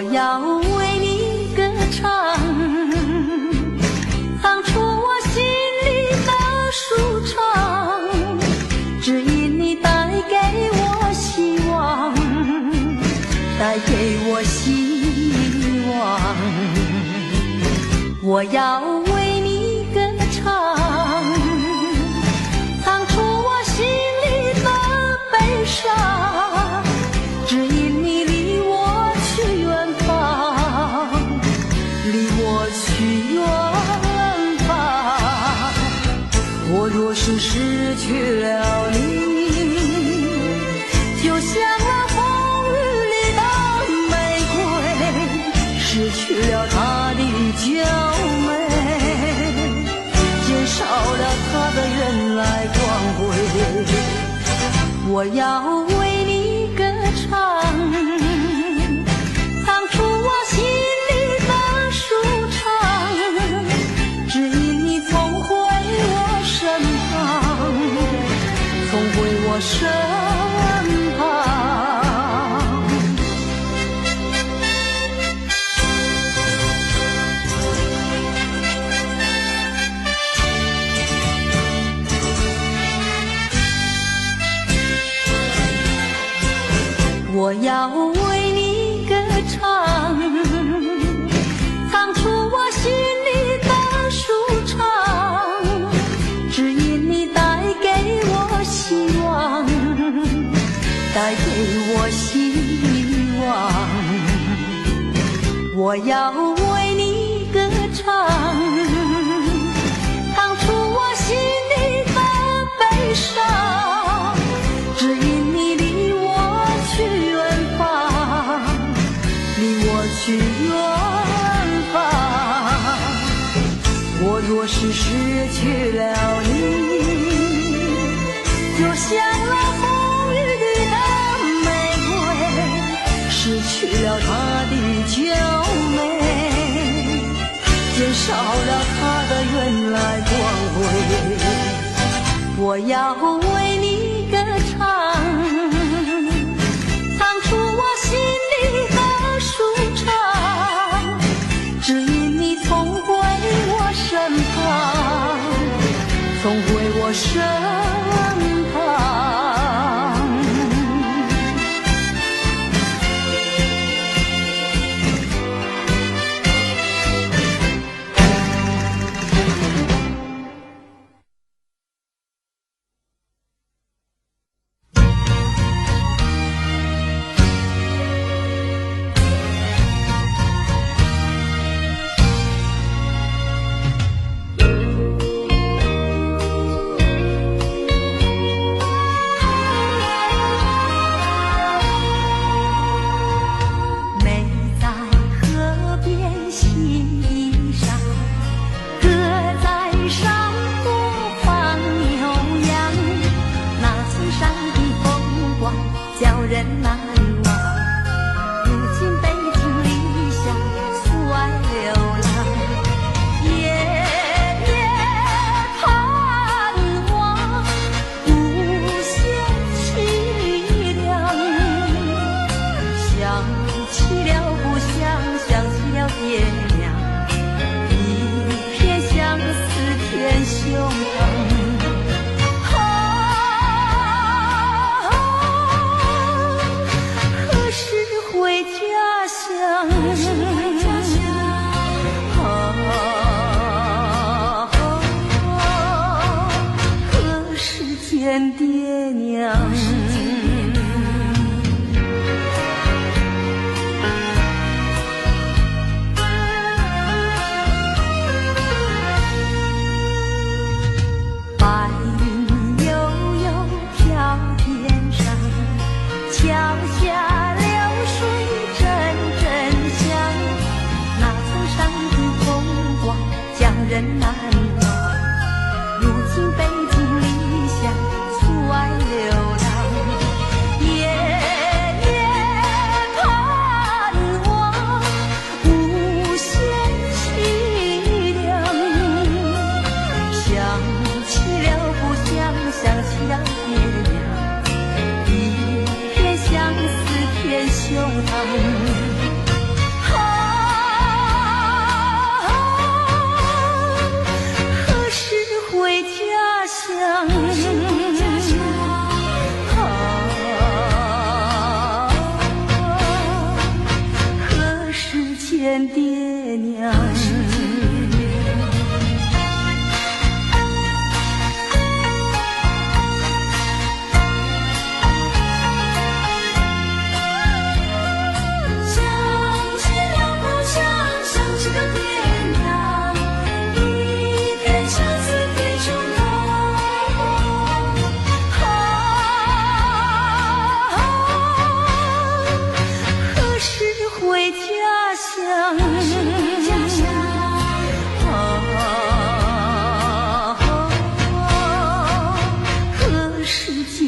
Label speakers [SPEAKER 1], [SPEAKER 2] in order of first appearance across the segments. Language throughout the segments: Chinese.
[SPEAKER 1] 我要为你歌唱，唱出我心里的舒畅，只因你带给我希望，带给我希望。我要为你歌唱，唱出我心里的悲伤，只因你离我去远方，离我去远方。我若是失去了你，就像那风雨里的玫瑰，失去了它的娇美，减少了它的原来光辉。我要为你歌唱，唱出我心里的舒畅，只因你重回我身旁，重回我身旁。我要为你歌唱，唱出我心里的舒畅，只因你带给我希望，带给我希望。我要为你歌唱，唱出我心里的悲伤，只因你离我去远方，离我去远方。我若是失去了你，就像那风雨里的玫瑰，失去了它的娇美，减少了它的原来光辉。我要为你歌唱，唱出我心里的舒畅，只因你重回我身旁，重回我身旁。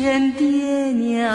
[SPEAKER 1] 见爹娘。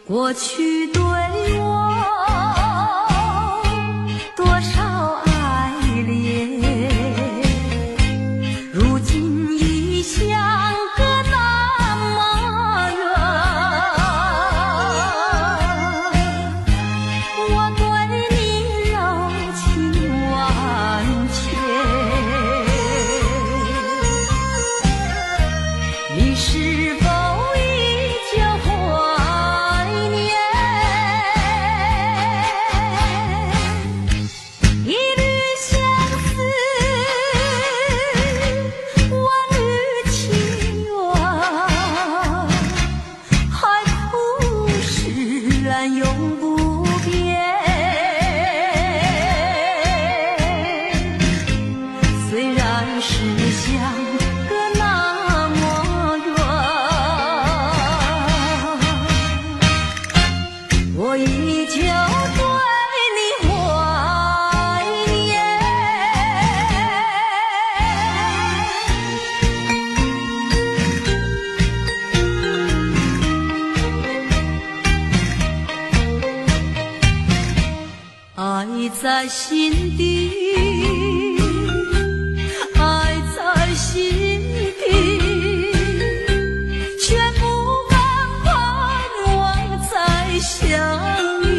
[SPEAKER 1] 过去对我多少爱恋，如今已相隔那么远。我对你柔情万千，你是否依旧怀念？一缕相思，万缕情缘，海枯石烂永不变。虽然是相隔那么远，我依旧对你怀念。在心底，爱在心底，全部盼望再相遇。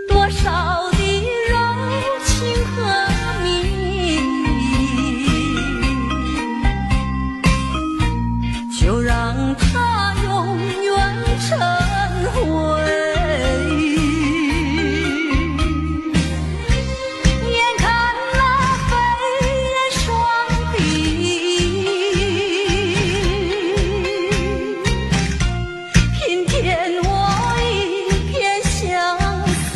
[SPEAKER 1] 多少的柔情和蜜意，就让它永远成回忆。眼看那飞燕双臂，平添我一片相思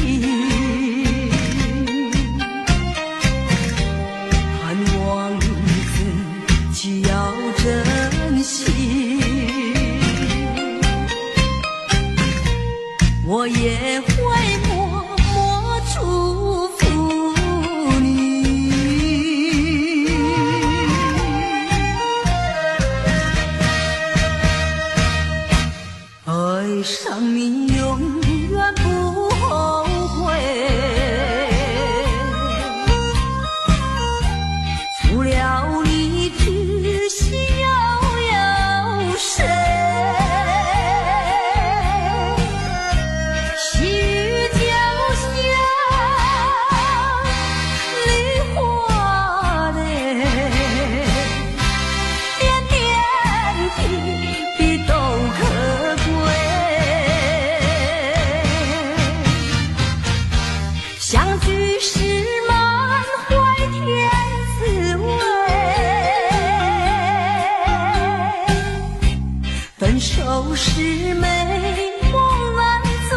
[SPEAKER 1] 意。盼望自己要珍惜，我也会默默祝福你。爱上你永远不后悔，除了你只需要有谁？细雨就像梨花泪，点点滴滴都可贵。相聚时满怀甜滋味，分手时美梦难追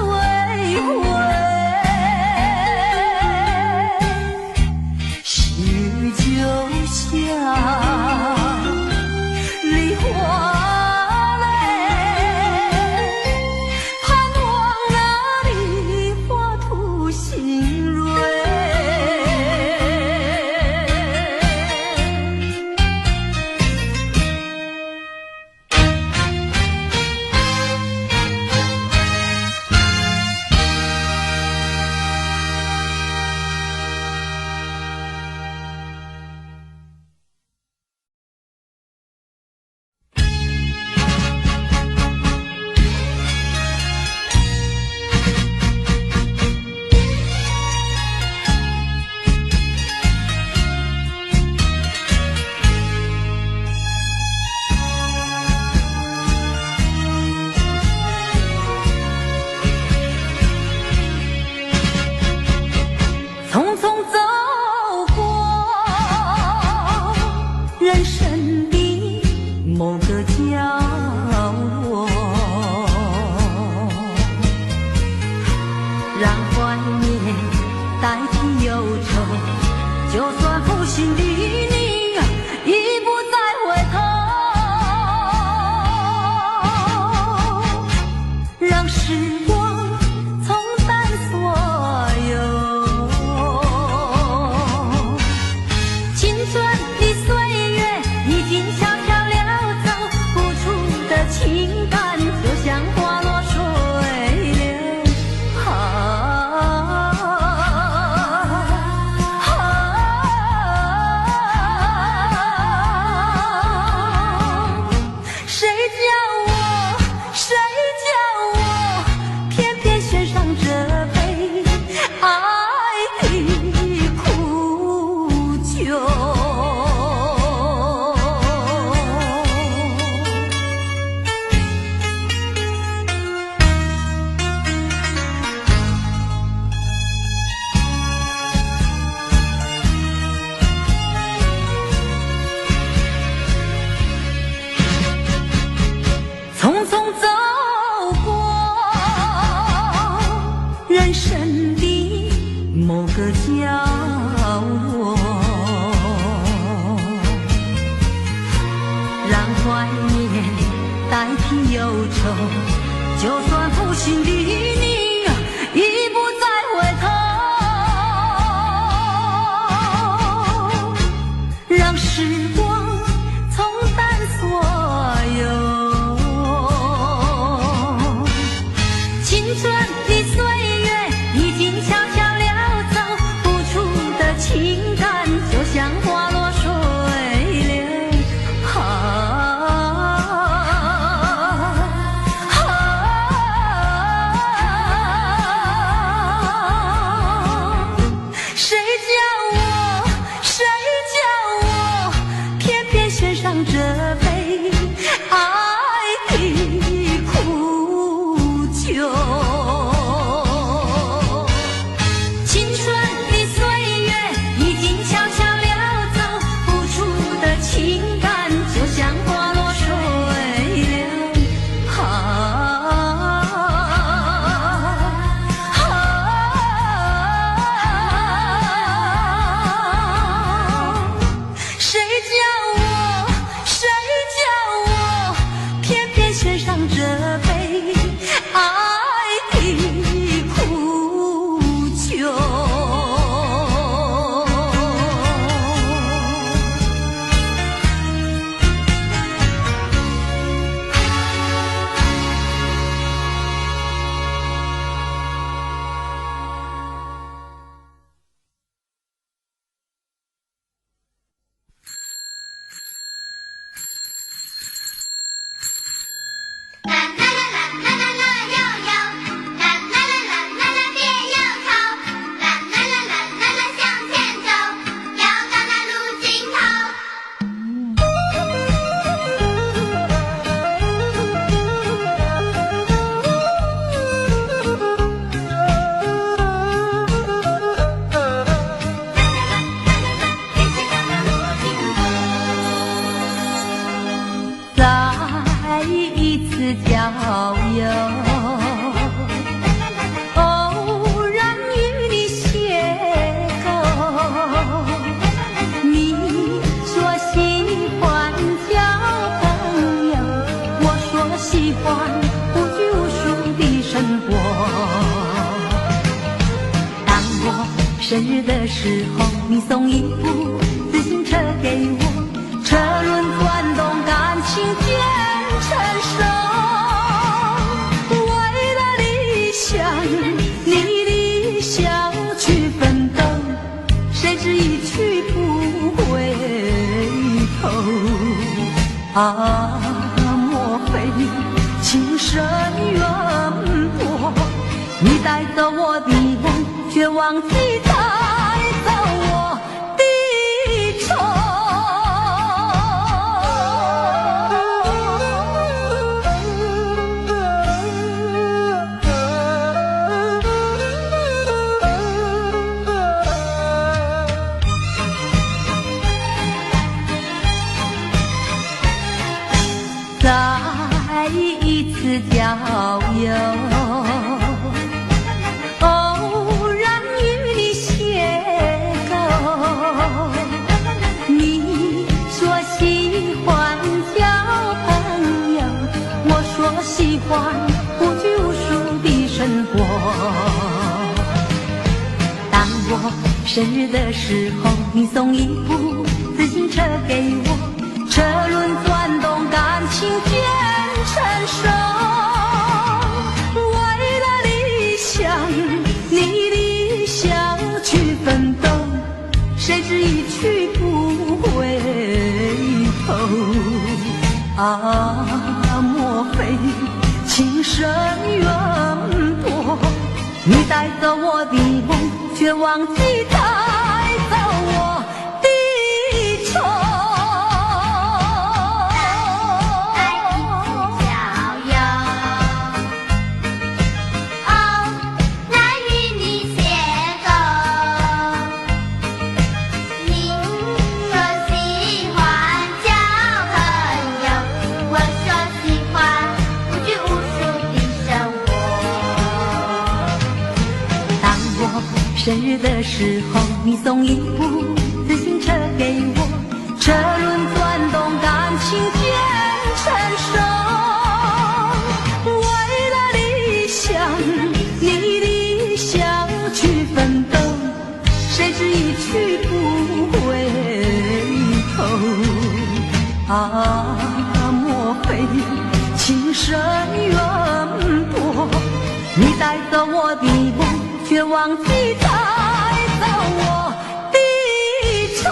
[SPEAKER 1] 回。细雨就像梨花泪，盼望那梨花吐新蕊。匆匆走过人生的某个角落，让怀念代替忧愁，就算负心的你已不再回头，让时光冲淡所有。青春的岁月已经悄悄溜走，付出的情感就像花落水流。谁叫我偏偏选上这杯爱的苦酒？匆匆走过人生的某个角落，让怀念代替忧愁，就算负心的你已不再回头，让时光冲淡所有。青春献上这杯爱的苦酒。生日的时候，你送一部自行车给我，车轮转动，感情渐成熟。为了理想，你理想去奋斗，谁知一去不回头。啊，莫非情深缘薄？你带走我的梦，却忘记带走我的愁。再一次郊游，喜欢无拘无束的生活。当我生日的时候，你送一部自行车给我，车轮转动，感情渐成熟。为了理想，你理想去奋斗，谁知一去不回头。啊，莫非情深缘薄？你带走我的梦，却忘记带走我的愁。生日的时候，你送一部自行车给我，车轮转动，感情渐成熟。为了理想，你理想去奋斗，谁知一去不回头。啊，莫非情深缘薄？你带走我的梦，却忘记带走我的愁。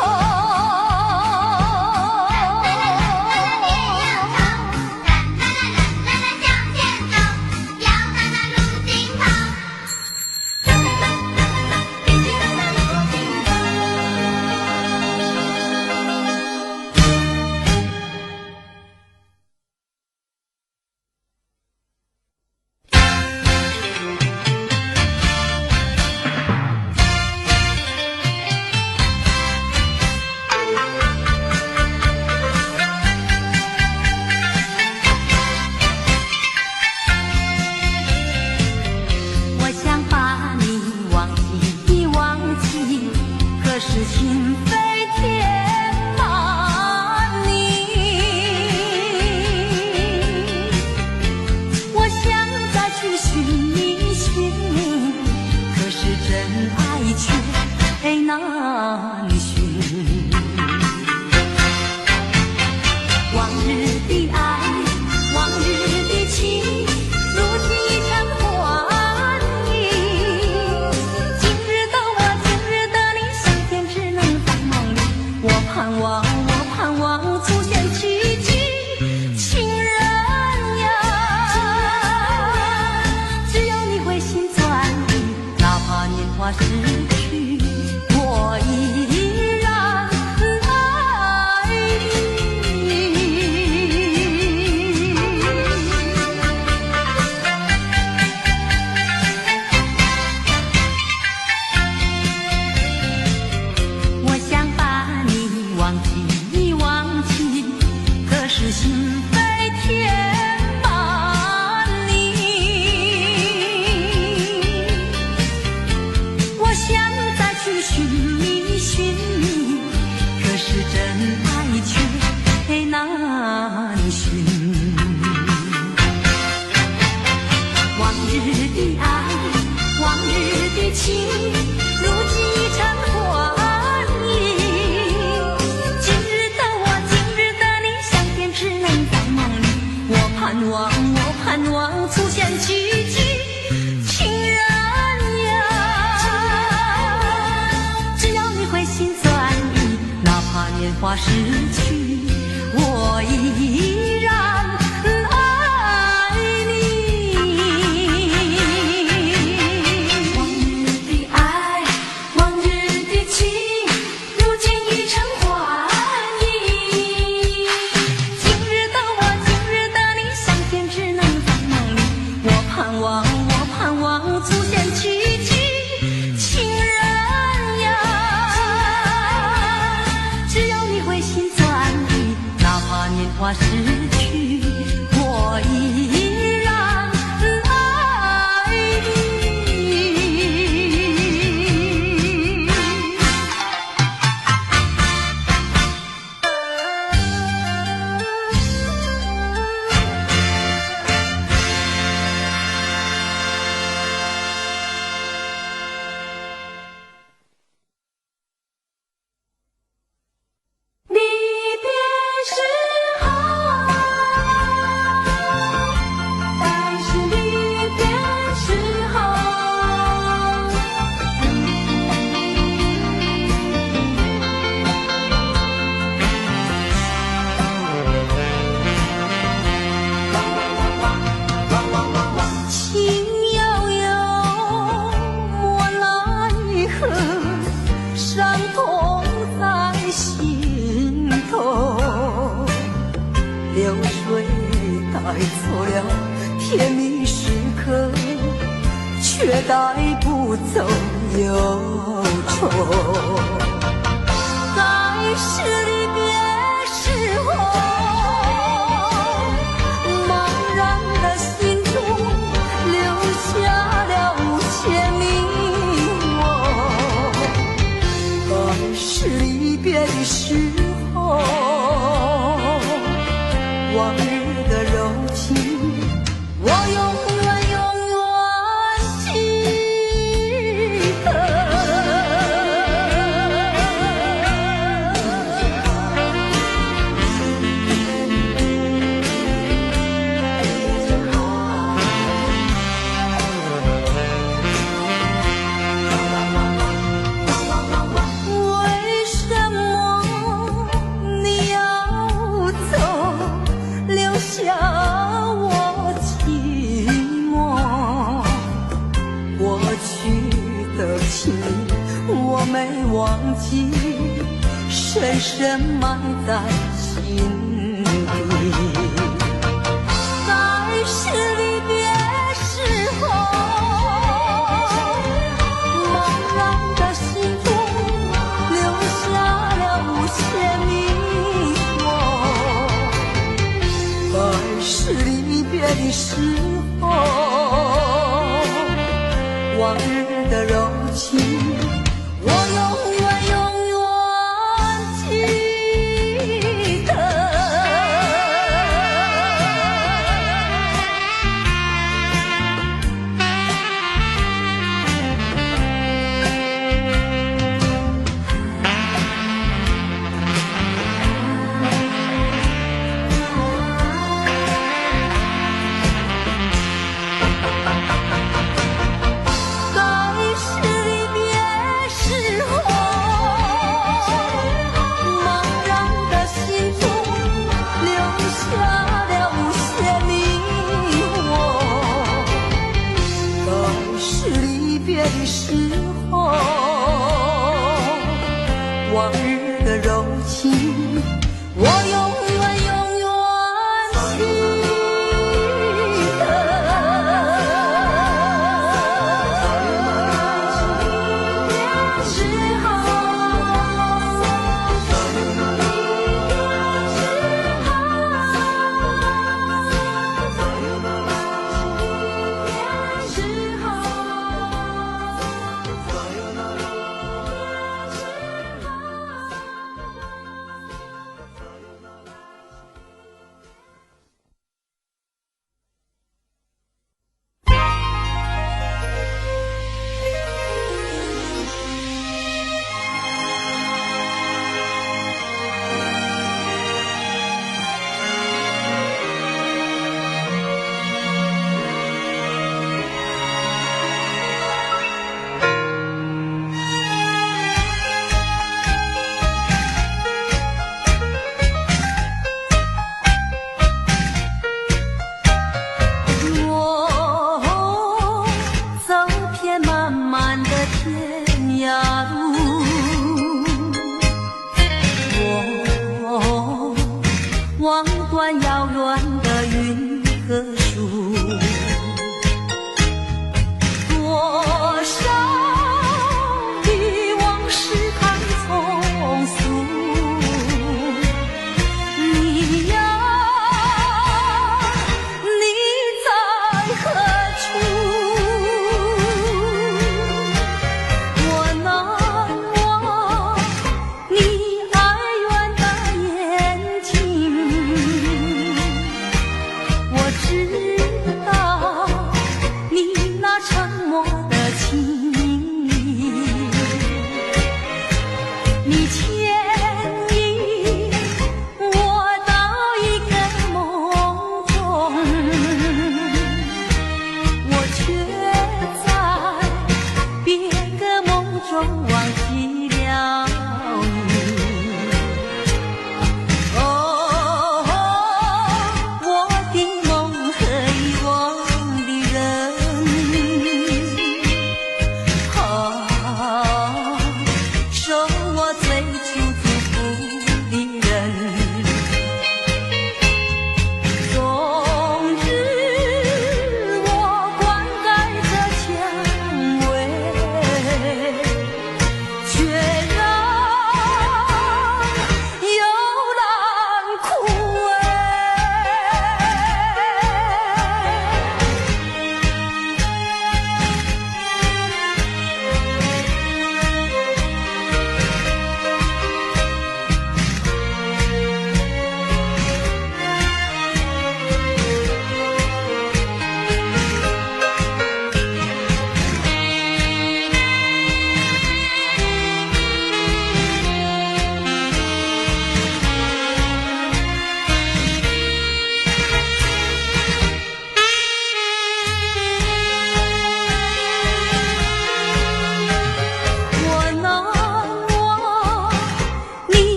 [SPEAKER 1] 盼望出现奇迹，情人呀，只要你回心转意，哪怕年华逝去，我依然爱你。往日的爱，往日的情，如今已成幻影。今日的我，今日的你，相见只能在梦里。我盼望出现奇迹，情人呀，只要你回心转意，哪怕年华逝去，我依然爱你。离别时候，但是离别时候，情悠悠，莫奈何，伤痛在心头，流水带走了甜蜜时刻，却带不走忧愁。在是离别时候，茫然的心中留下了无限迷惘。在是离别的时候，往日的柔情，我永远记得。为什么你要走，留下我寂寞？过去的情我没忘记，深深埋在心底。在是离别时候，茫然的心中留下了无限迷惑。在是离别的时候，往日的柔情，我永远记得。在是离别时候，茫然的心中留下了无限迷惑。在是离别的时候，往日的柔情，我永远记得。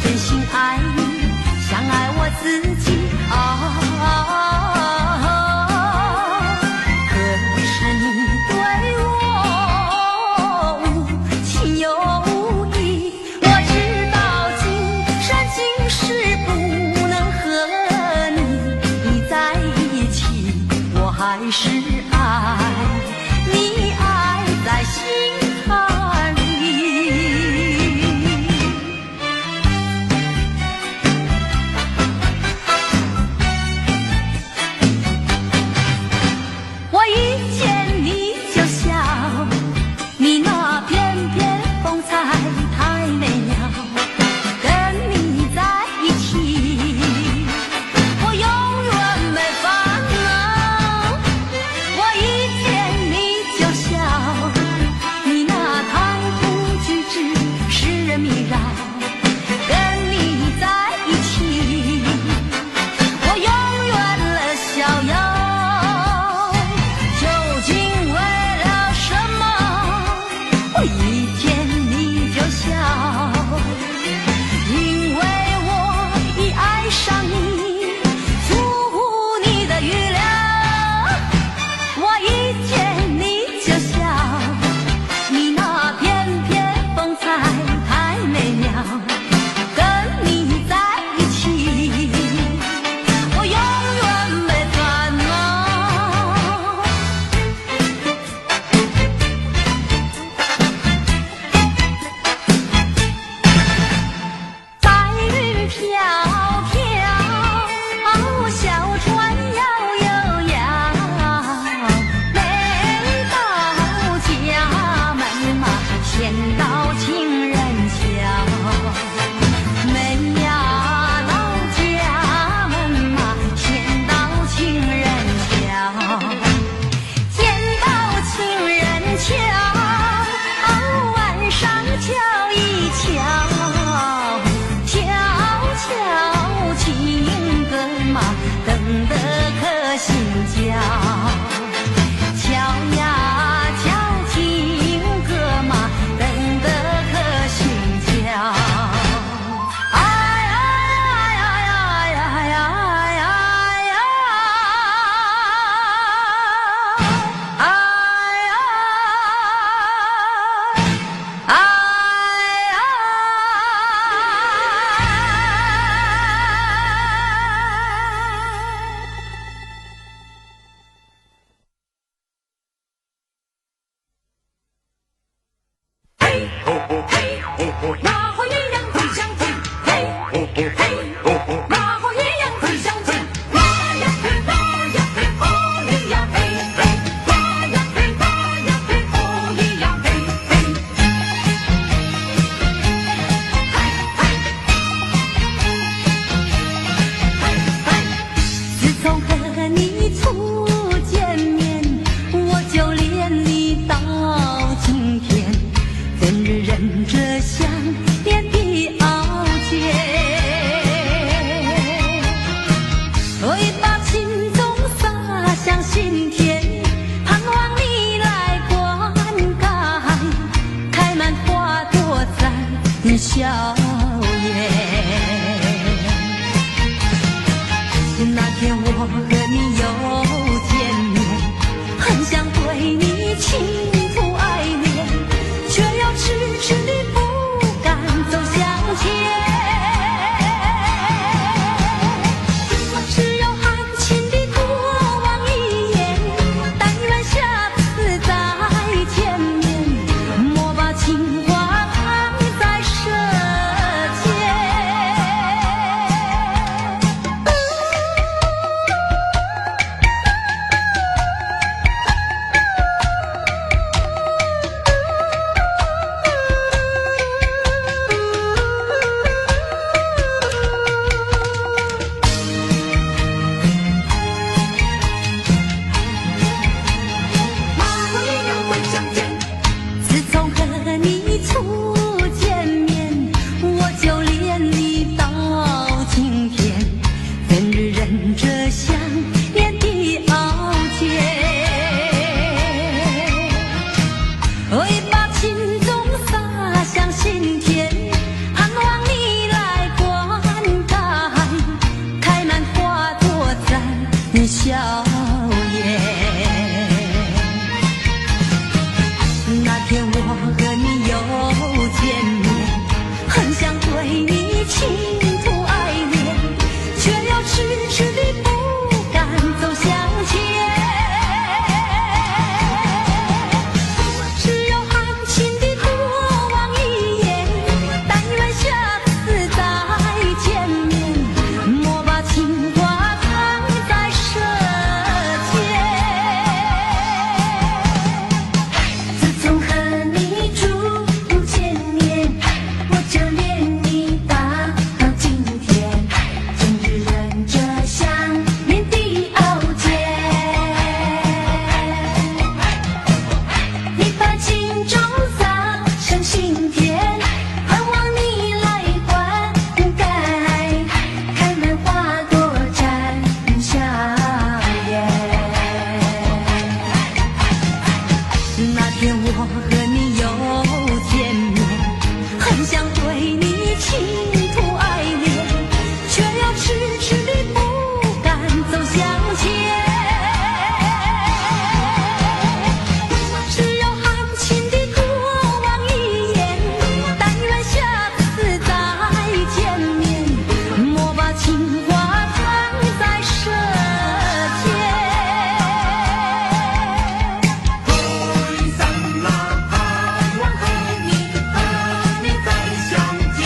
[SPEAKER 1] 真心爱你，像爱我自己可是你对我无情有义，我知道今生今世不能和你在一起，我还是爱你，爱在心坎里。我一见你就笑，你那翩翩风采太美妙，跟你在一起我永远没烦恼。我一见你就笑，你那谈吐举止使人迷绕，跟你在一起我永远逍遥。一见你就笑，因为我已爱上你，出乎你的预料。我一见你就笑，你那翩翩风采太美妙，跟你在一起我永远没烦恼。飘飘，小船摇悠摇，没到家门嘛，先到情人桥。没呀到家门嘛，先到情人桥。见到情人桥，晚上瞧一瞧。瞧情歌嘛，等得可心焦。瞧呀瞧情歌嘛，等得可心焦。哎呀呀呀呀呀呀呀！哎呀！
[SPEAKER 2] 马后鸳鸯最相近，嘿，嘿，马后鸳鸯最相近，拉呀嘿，拉呀嘿，哦咿呀嘿嘿，拉呀嘿，拉呀嘿，哦咿呀嘿嘿，
[SPEAKER 1] 自从和你初见面，我就恋你到今天，怎日忍着想念的傲娇，会把情衷洒向心田，盼望你来灌溉，开满花朵在笑颜。那天我和你又见面，很想对你倾吐爱恋，却又迟迟地不敢走向前。只有含情地多望一眼，但愿下次再见面，莫把情话藏在身天我和你又见面，很想对你倾吐爱恋，却又迟迟地不敢走向前。只有含情地多望一眼，但愿下次再见面，莫把情话藏在舌尖。
[SPEAKER 2] 挥散了，盼望和你再相见。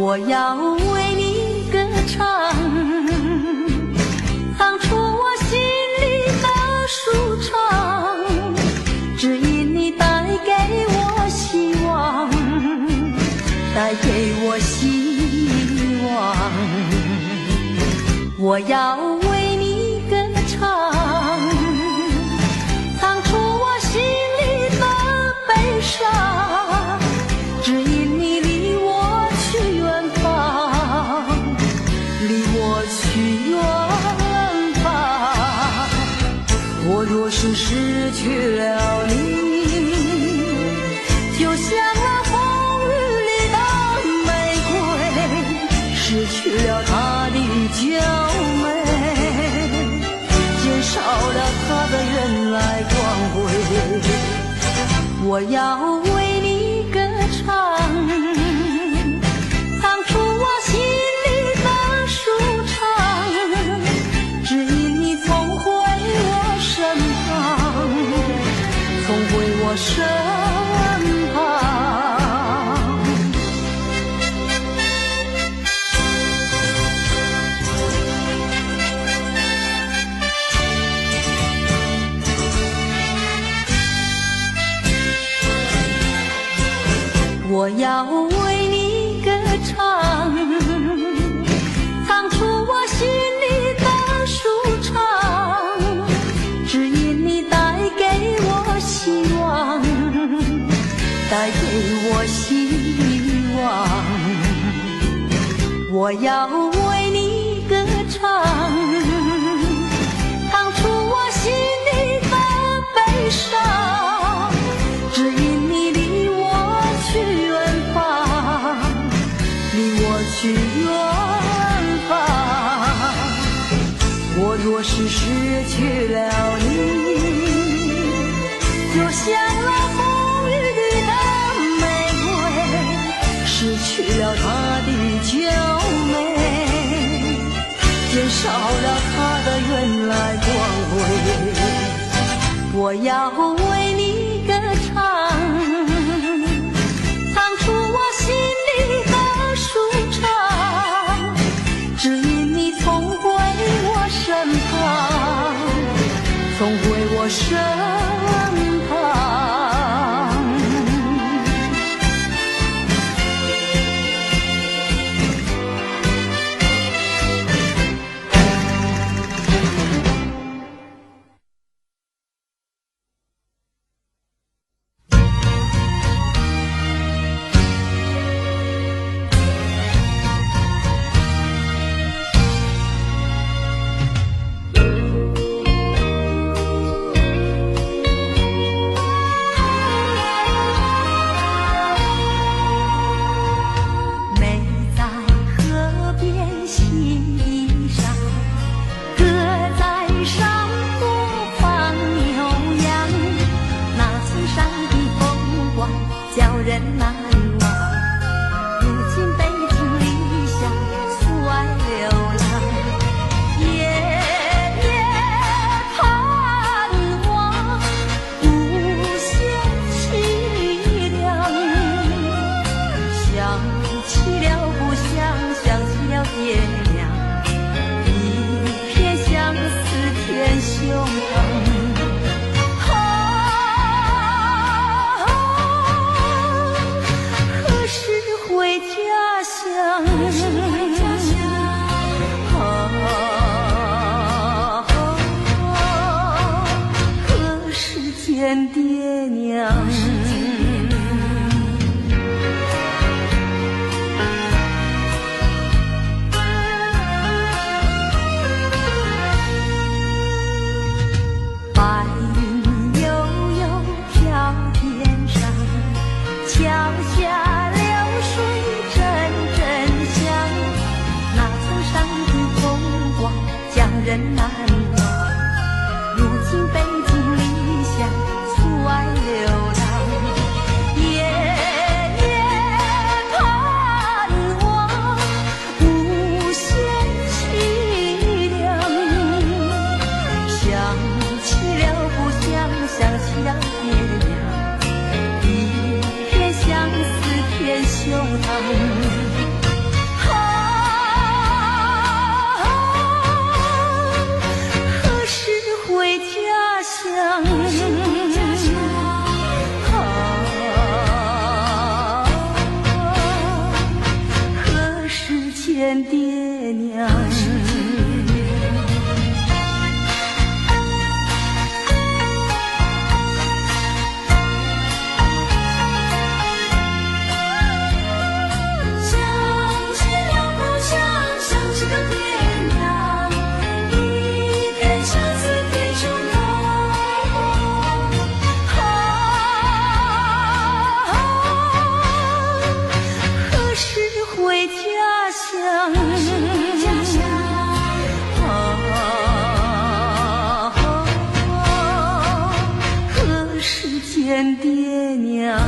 [SPEAKER 1] 我要为你歌唱，唱出我心里的舒畅，只因你带给我希望，带给我希望。我要为你歌唱，唱出我心里的悲伤，只因你离我去远方，离我去远方。我若是失去了你，就像那风雨里的玫瑰，失去了它的娇美，减少了它的原来光辉。我要为你歌唱，唱出我心里的舒畅，只因你总回我身旁，总回我身旁。我要为你歌唱，唱出我心里的舒畅，只因你带给我希望，带给我希望。我要为你歌唱，唱出我心里的悲伤，只因你离我去远方，离我去远方。我若是失去了你，就像那风雨里的玫瑰，失去了它的娇美，减少了它的原来光辉。我要为你歌唱，唱出我心里的舒畅，只因你总回我身旁，总回我身旁。爹娘，白云悠悠飘天上，桥下流水阵阵响，那层山的风光将人难忘。如今北京理想出外流浪，夜夜盼望无限凄凉。想起了故乡，想起了爹娘，一片相思片胸膛。见爹娘。见爹娘。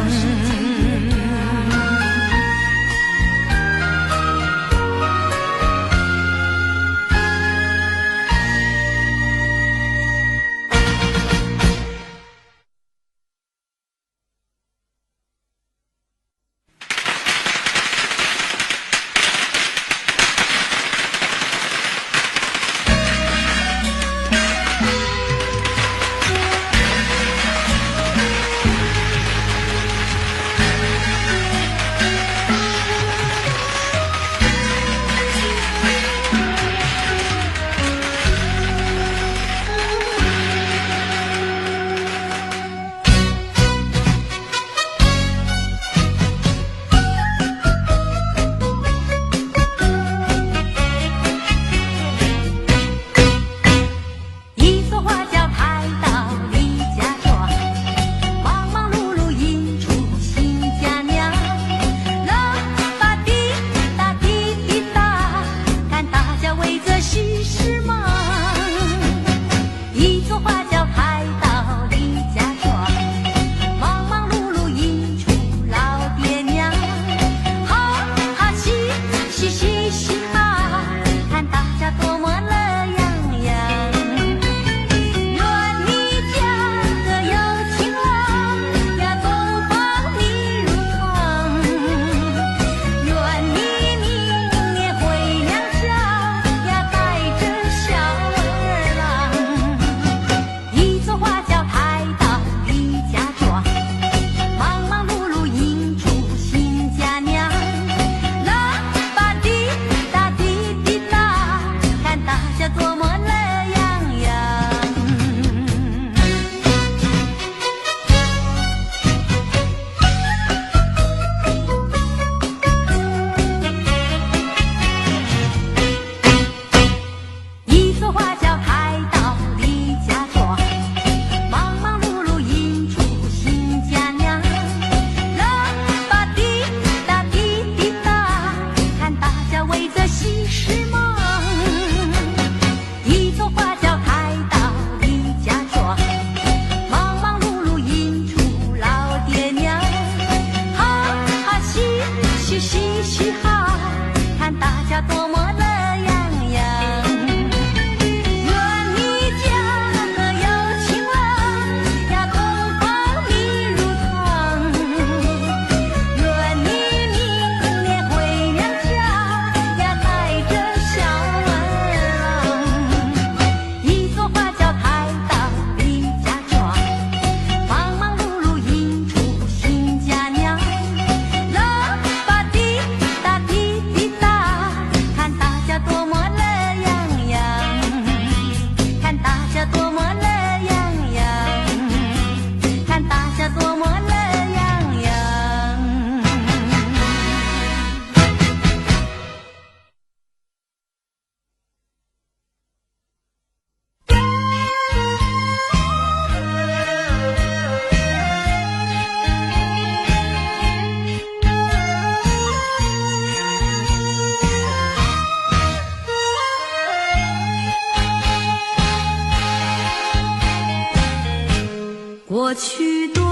[SPEAKER 1] 过去对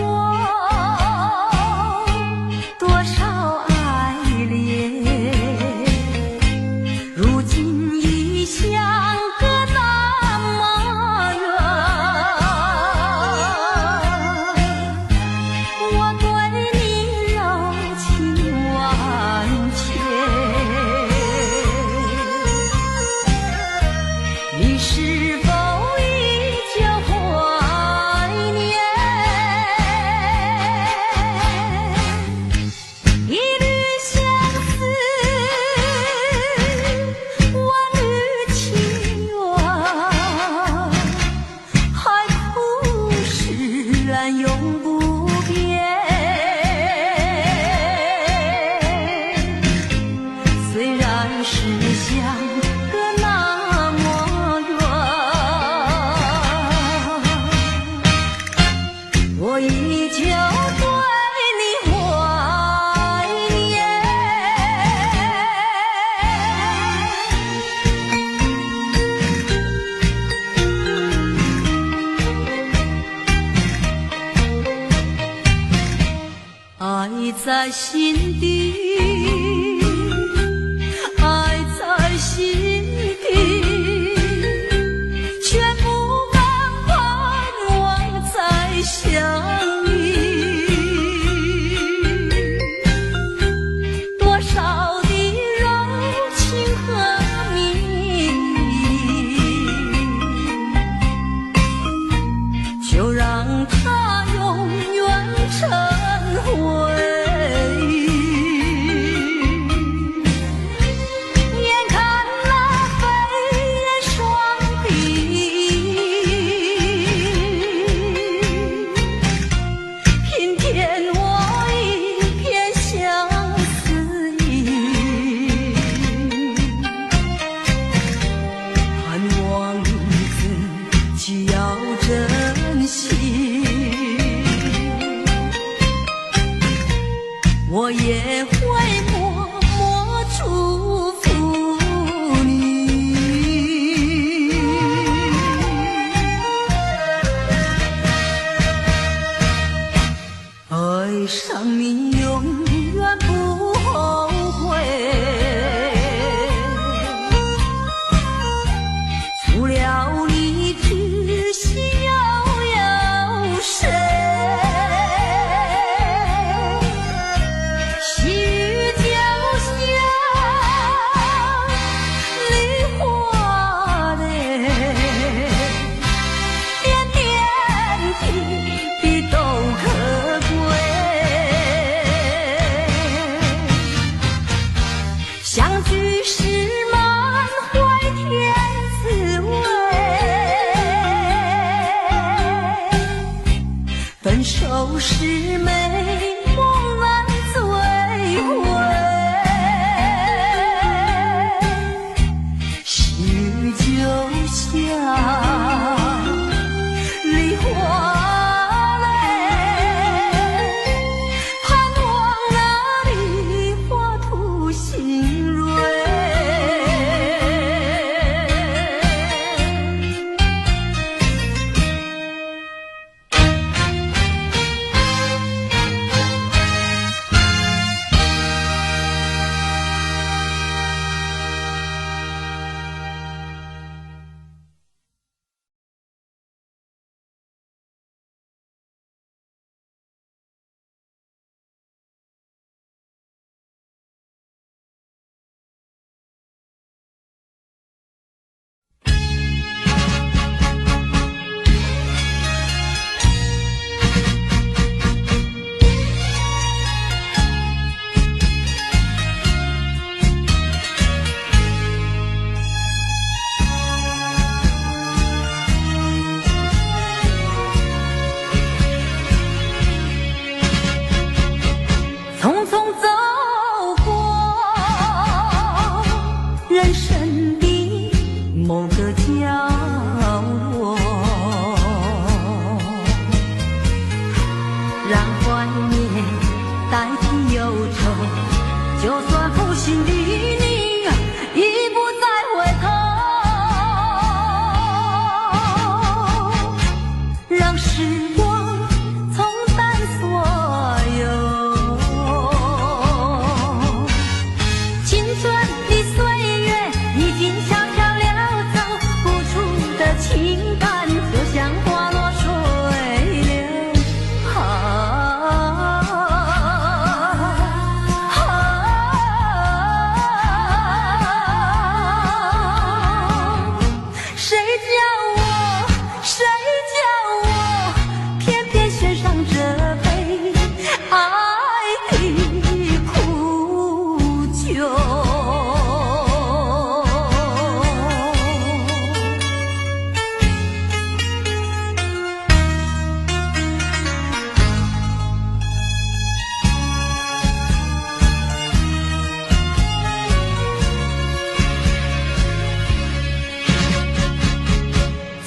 [SPEAKER 1] 我多少爱恋，如今已相隔那么远。我对你柔情万千，你是否依旧怀念？于是满怀甜滋味。分手是美梦难追回，许就像梨花泪，盼望那梨花吐新蕊。匆匆走过人生的某个角落，让怀念代替忧愁，就算负心的你已不再回头，让时光冲淡所有。青春的岁月已经悄悄溜走，付出的情感就像花落水流。谁叫我偏偏选上这杯爱的苦酒。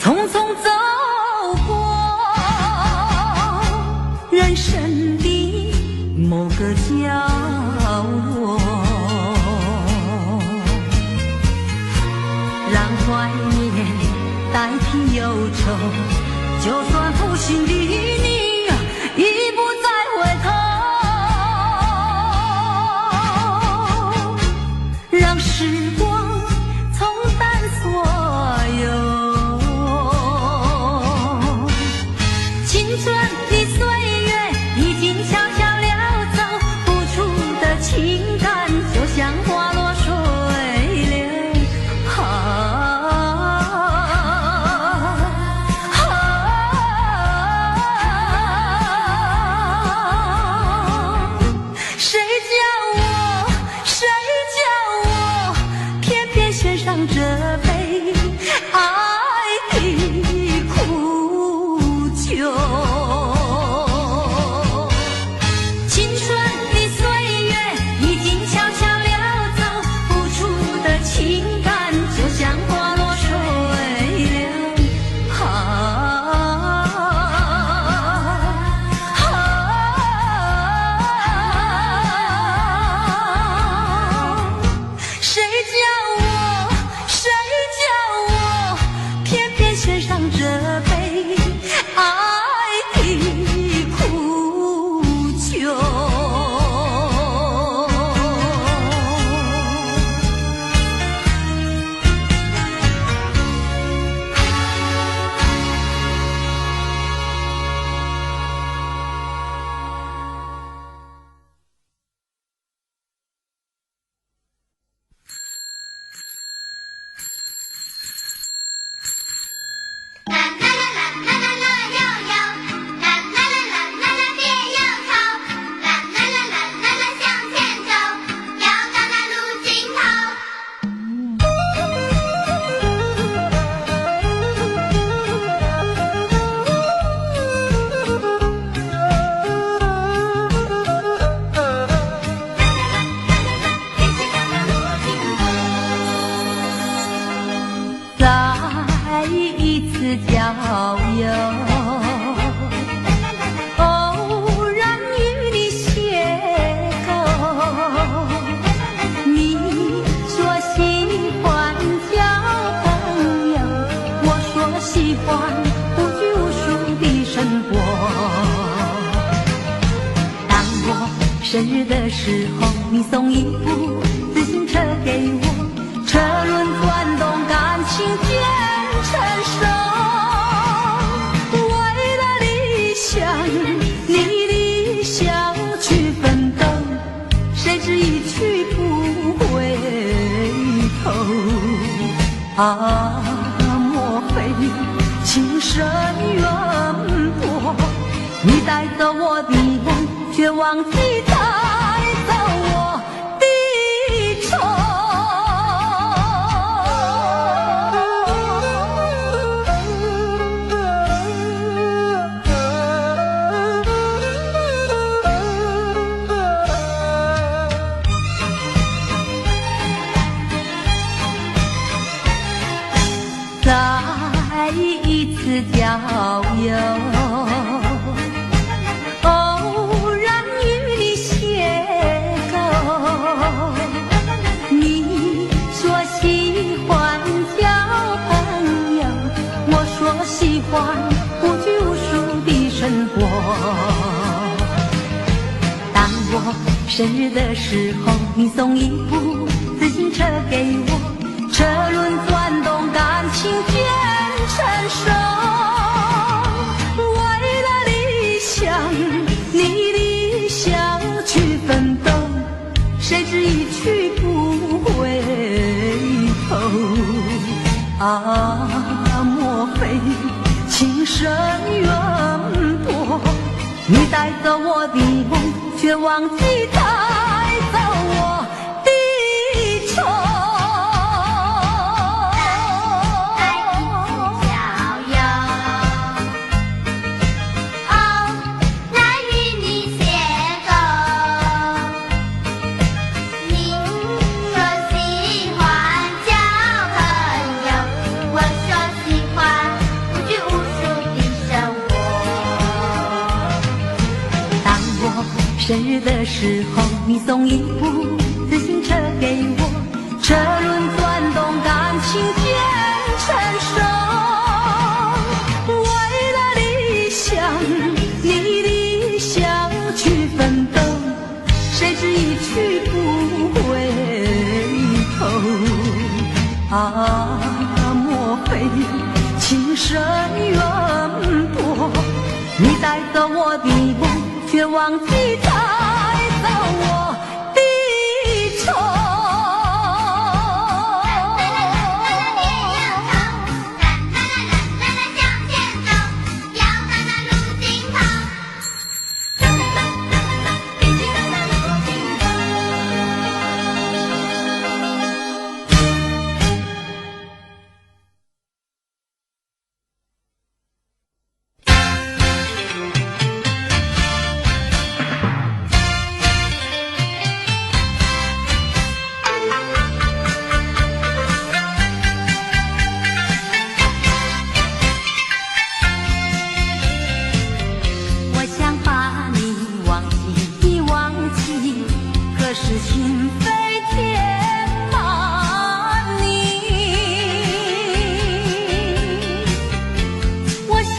[SPEAKER 1] 匆匆走过人生的某个角落，让怀念代替忧愁，就算负心的你已不再回头，让时光冲淡所有。青春的岁月已经悄悄溜走，付出的情感就像花落水流。次郊游，偶然与你邂逅。你说喜欢交朋友，我说喜欢无拘无束的生活。当我生日的时候，你送一部自行车给我，车轮转动，感情渐成熟。为了理想，你的想去奋斗，谁知一去不回头。啊，莫非情深缘薄？你带走我的梦，却忘记带走我的愁。再一次郊游，偶然与你邂逅。你说喜欢交朋友，我说喜欢无拘无束的生活。当我生日的时候，你送一部自行车给我，车轮转动，感情渐成熟。为了理想，你的想去奋斗，谁知一去不回头。啊，莫非情深缘薄？你带走我的梦，却忘记带走我的愁。生日的时候，你送一部自行车给我，车轮转动，感情渐成熟。为了理想，你的想去奋斗，谁知一去不回头。啊，莫非情深缘薄？你带走我的梦，却忘记带走我的愁。心飞填满你，我想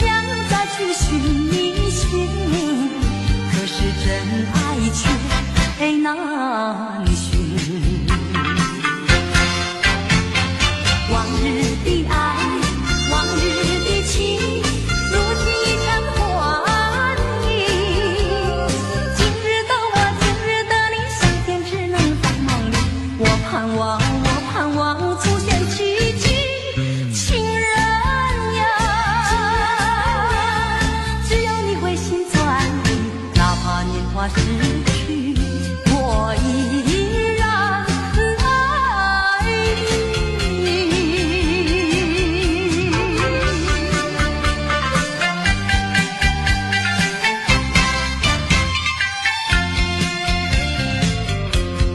[SPEAKER 1] 再去寻觅寻觅，可是真爱却难寻。往日的爱，往日的情，如今已成幻影。今日的我，今日的你，相见只能在梦里。我盼望出现奇迹，情人呀，只有你会心转意，哪怕年华逝去，我依然爱你。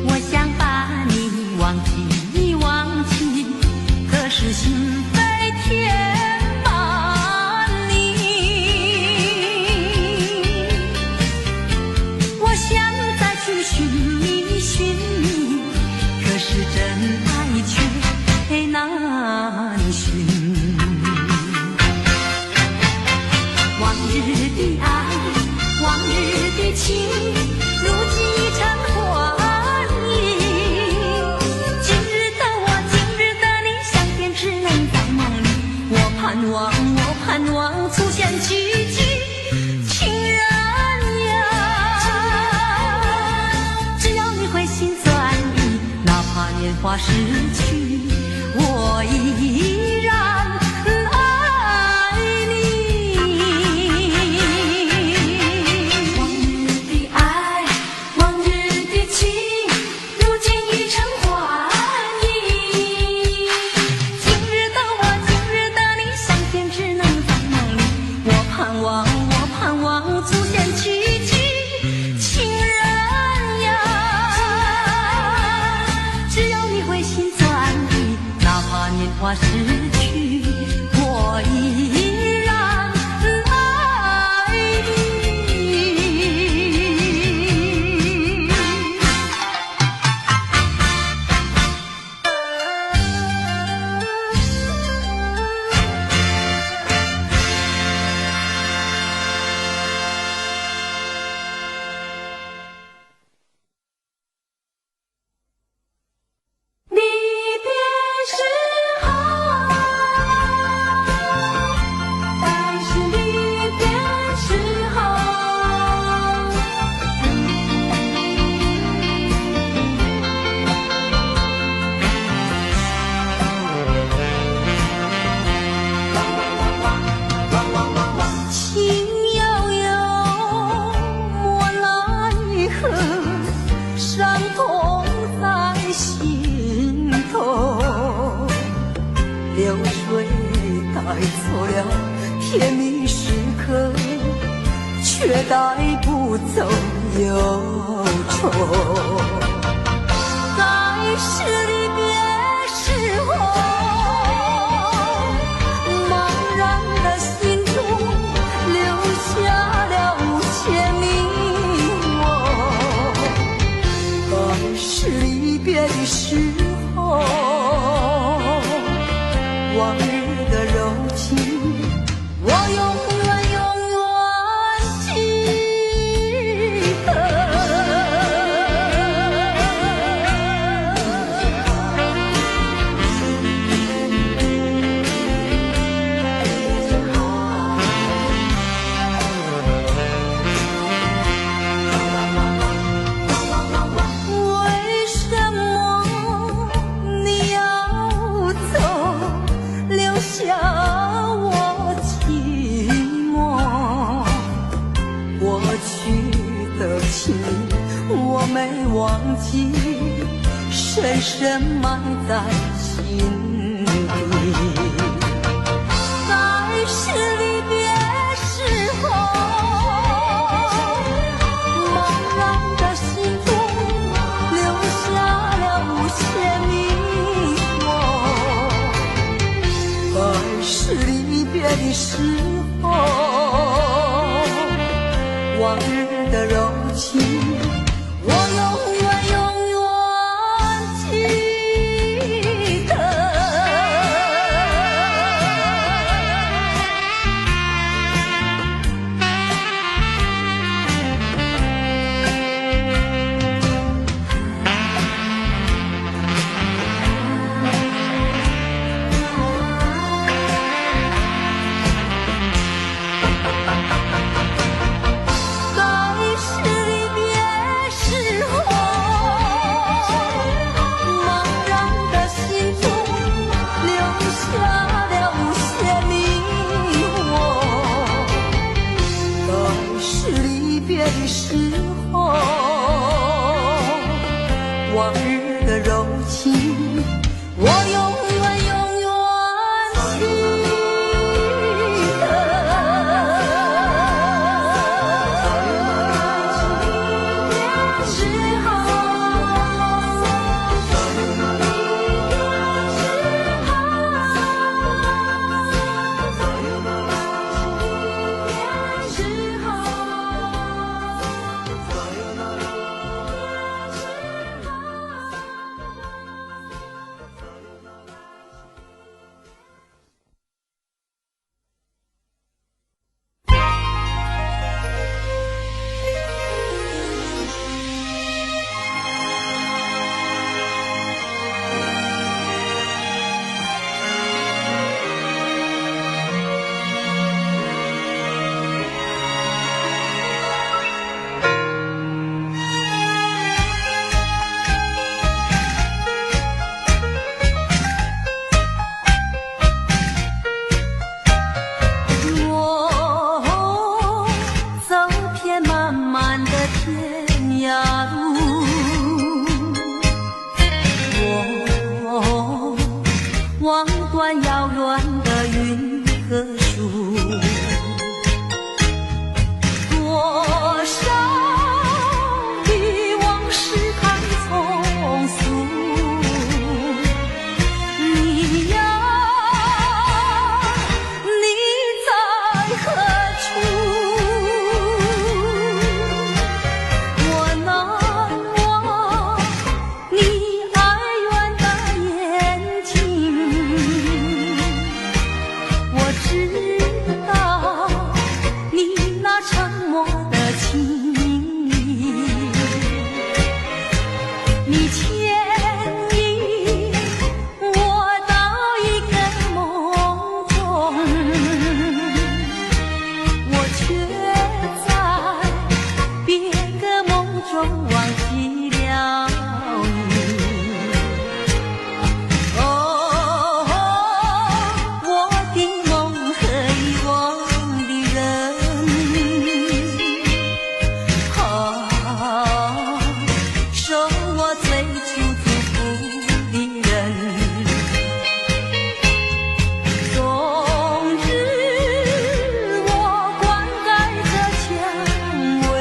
[SPEAKER 1] 我想把你忘记。望，我盼望出现奇迹，情人呀，只要你回心转意，哪怕年华逝去，我依然爱你。
[SPEAKER 2] 往日的爱，往日的情，如今已成幻影。
[SPEAKER 1] 今日的我，今日的你，相见只能在梦里。我盼望，我盼望出现奇迹，情人呀，只要你回心转意，哪怕年华逝去，我依然爱你。
[SPEAKER 2] 离别时候，还是离别时候。
[SPEAKER 1] 情悠悠，莫奈何，伤痛在心头。流水带走了甜蜜时刻，却带不走忧愁。该是离别时候，茫然的心中留下了无限迷惘。该是离别的时候，往日的柔情，我永远永远记得。为什么你要走，留下我寂寞？过去的情我没忘记，深深埋在心底。该是离别时候，茫然的心中留下了无限迷惘。该是离别的时候，往日的柔情，我永远永远记得。该是离别时候，茫然的心中留下了无限迷惘。该是离别的时候，往日的柔情，我永远永远记得。
[SPEAKER 2] 时候，时候。
[SPEAKER 1] 断遥远的云和树，多少的往事太匆促。你呀，你在何处？我难忘你爱远的眼睛，我知道你那沉默的情意，你牵引我到一个梦中，我却在别个梦中忘记了你。哦，我的梦和遗忘的人，受我最初祝福的人，终日我灌溉着蔷薇，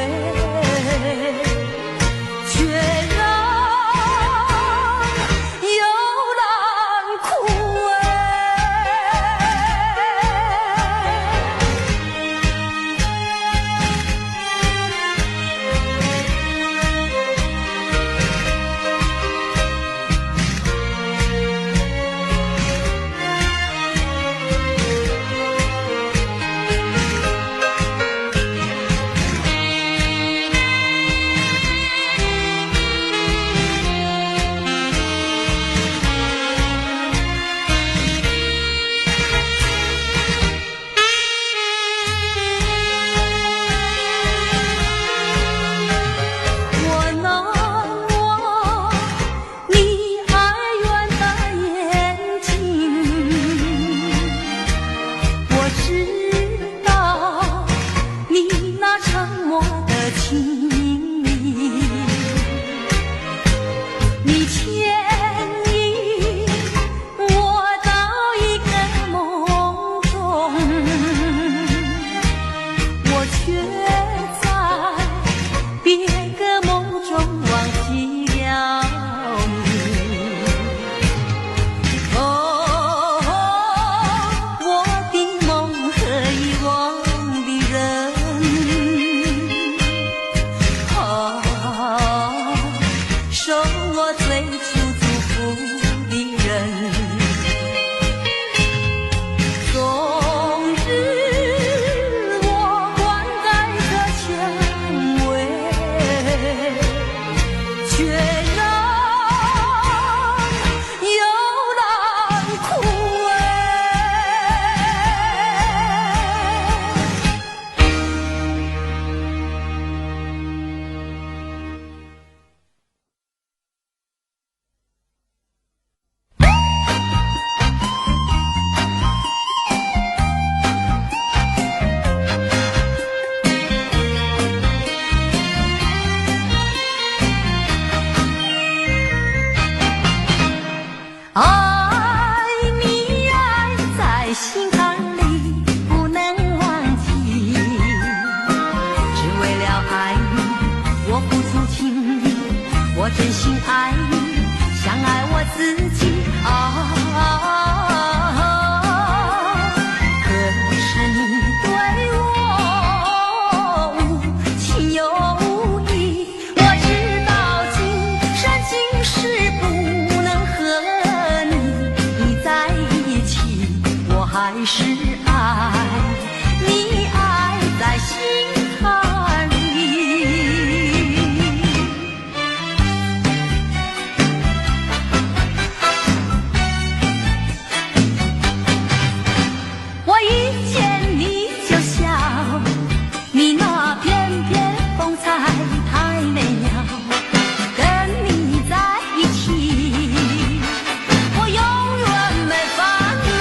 [SPEAKER 1] 却让幽兰枯萎。我难忘你爱远的眼睛，我知道你那沉默的情意，你牵引我到一个梦中，我却在别个梦中忘记了你。哦，我的梦和遗忘的人，受我最初祝福的人，终日我灌溉着蔷薇，却让幽兰枯萎。爱你爱在心坎里不能忘记，只为了爱你我付出情意，我真心爱你像爱我自己可是你对我无情又无义，我知道今生今世不能和你在一起，我还是爱你爱在心坎里。我一见你就笑，你那翩翩风采太美妙，跟你在一起我永远没烦恼。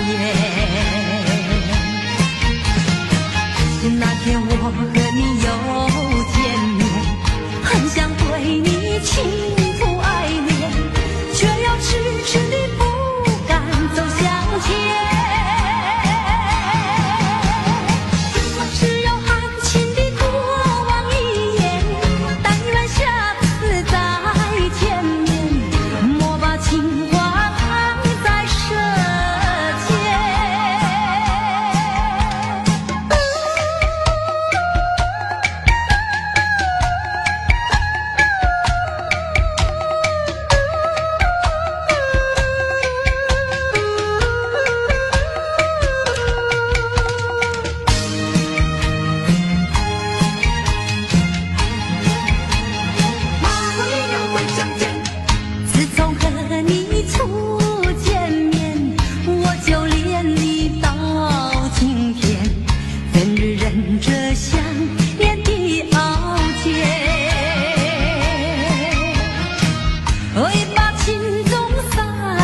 [SPEAKER 1] 颜。那天我和你又见面，很想对你倾吐爱恋，却又迟迟地不敢走向前。只有含情地多望一眼，但愿下次再见面，莫把情话藏在舌尖。
[SPEAKER 2] 马后鸳鸯会相见，
[SPEAKER 1] 自从和你初见面，我就恋你到今天，怎日忍着想念的熬煎，为把情种洒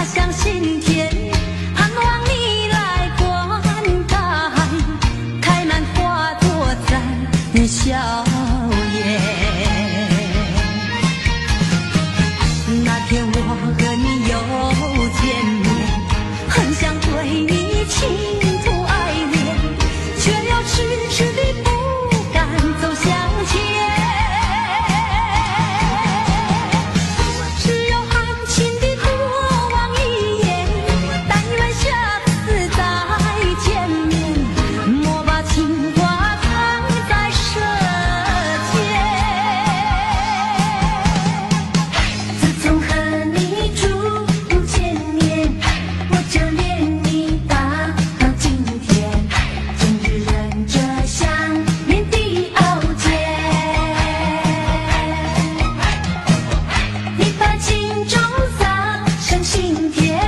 [SPEAKER 1] 向心田，盼望你来灌溉，开满花朵在笑颜。那天我和你又见面，很想对你倾吐爱恋，却又迟迟地不敢走向前。只有含情地多望一眼，但愿下次再见面，莫把情话藏在舌尖。
[SPEAKER 2] 自从和你初见面，我就恋你到今天，今日忍着想念的熬煎。你把情种洒向心田，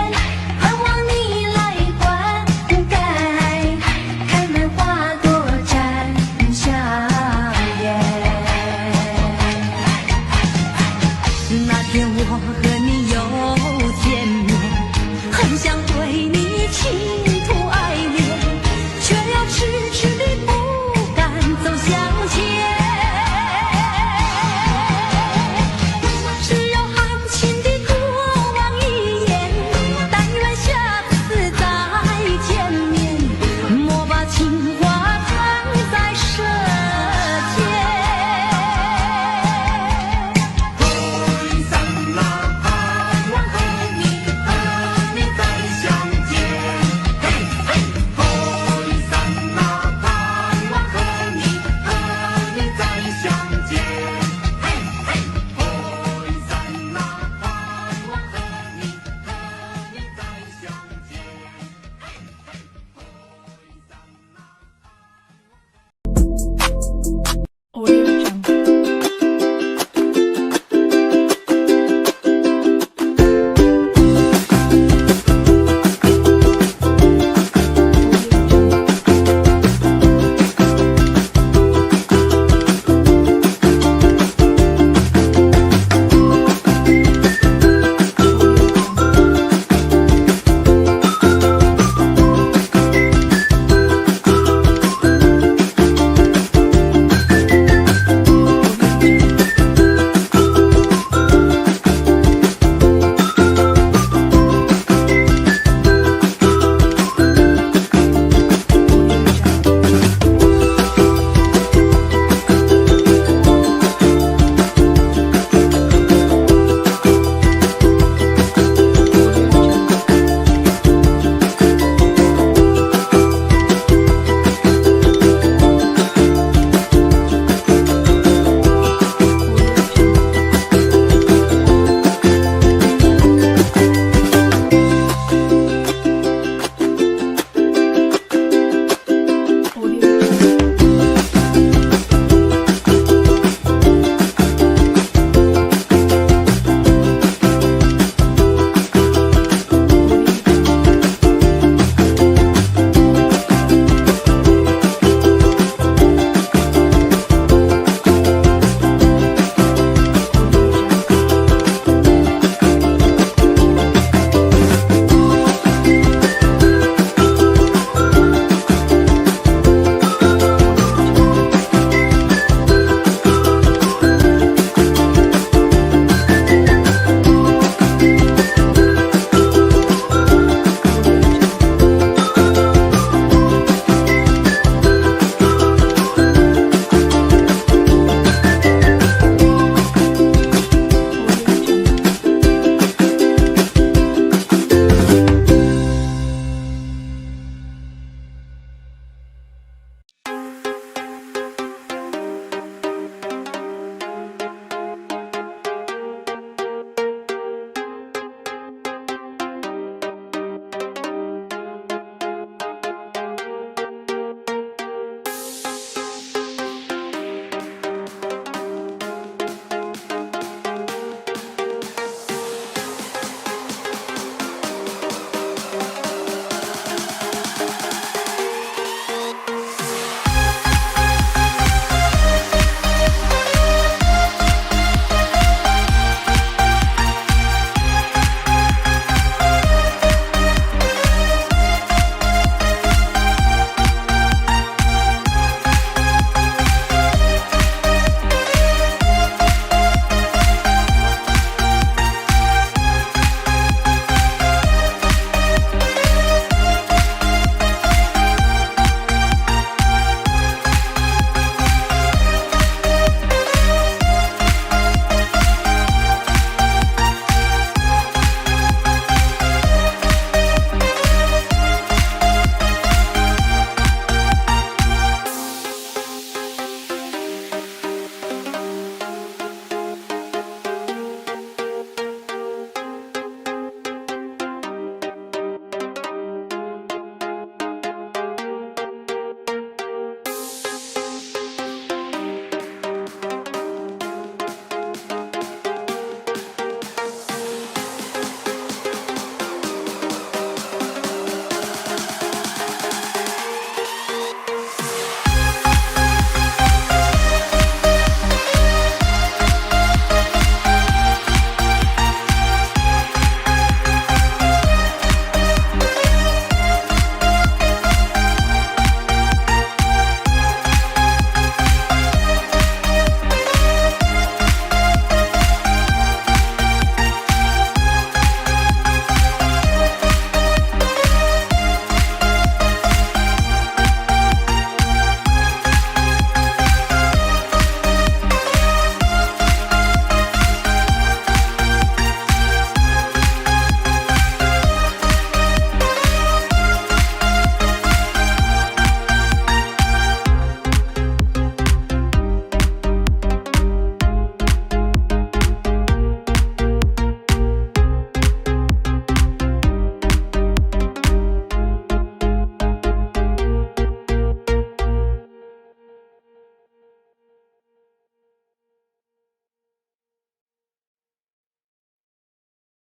[SPEAKER 2] 盼望你来灌溉，开满花朵绽笑颜。
[SPEAKER 1] 那天我和你又见面，很想对你倾吐爱恋，却又迟迟